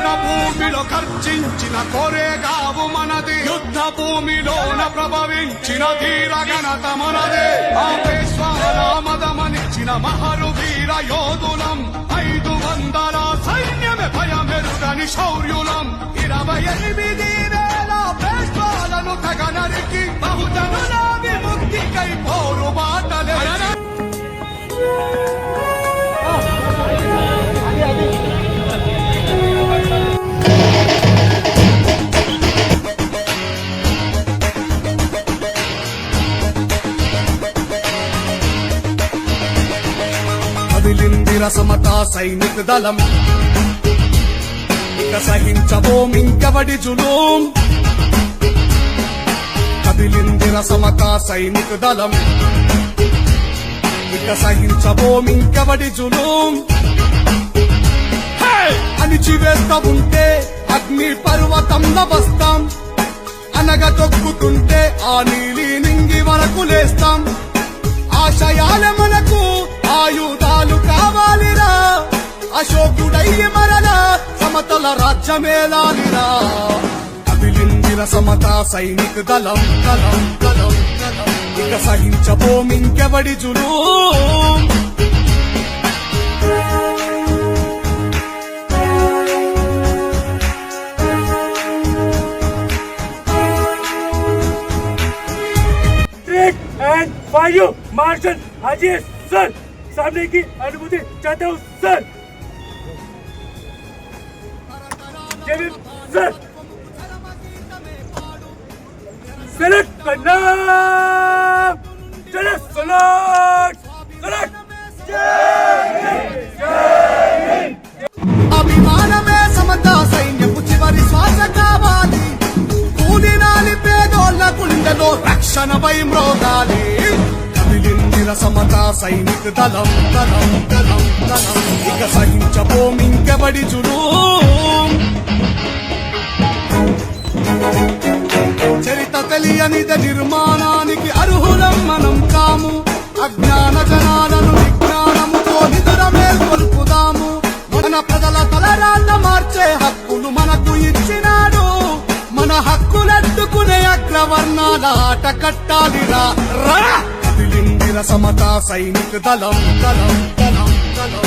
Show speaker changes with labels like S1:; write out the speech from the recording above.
S1: రణభూమిలో ఖర్చించిన కోరేగావు మనది, యుద్ధ భూమిలోన ప్రభవించిన ధీర ఘనత మనదే. ఆ పేష్వాల మదమనిచ్చిన మహరు వీర యోధులం, 500 సైన్యమే భయమెరుగని శౌర్యులం. 28,000 పేష్వాలను తగనరికి బహుజనుల విముక్తికై పోరు బాటలే. కదిలిందిర సమతా సైనిక దళం, ఇక సహించబోమింకెవడి జులూం. కదిలిందిర సమతా సైనిక దళం, ఇక సహించబోమింకెవడి జులూం. అణిచివేస్తా ఉంటే అగ్ని పర్వతంలో వస్తాం, అనగా తొక్కుతుంటే ఆ నీలి నింగి వరకు లేస్తాం. ఆశయాల మనకు ఆయుధాలు కావాలిరా, అశోకుడయ్యి మరలా సమతల రాజ్యమేలాలిరా. కదిలిందిర సమతా సైనిక దళం, దళం దళం దళం, ఇక సహించబోమింకెవడి జులూం.
S2: एंड वायु मार्शल अजीत सर सामने की अनुभूति चाहते हूँ सर. जेविन सर सेलेक्ट करना, चलो सेलेक्ट सेलेक्ट.
S1: అభిమానమే సమతా సైన్యపు చివరి శ్వాస కావాలి, కూలినాలి పేదోళ్ళ గుండెలో రక్షణపై మ్రోగాలి. కదిలిందిర సమతా సైనిక దళం, దళం దళం దళం, ఇక సహించబోమింకెవడి జులూం. చరిత తెలియనిద నిర్మాణానికి అర్హులం మనం కాము, అజ్ఞాన జనాలను విజ్ఞానముతో నిదుర మేల్కొల్పుదాము. మన ప్రజల తలరాళ్ళ మార్చే హక్కులు మనకు ఇచ్చినాడు, మన హక్కులెత్తుకునే అగ్రవర్ణాల ఆట కట్టాలిరా. కదిలిందిర సమతా సైనిక దళం, దళం దళం దళం.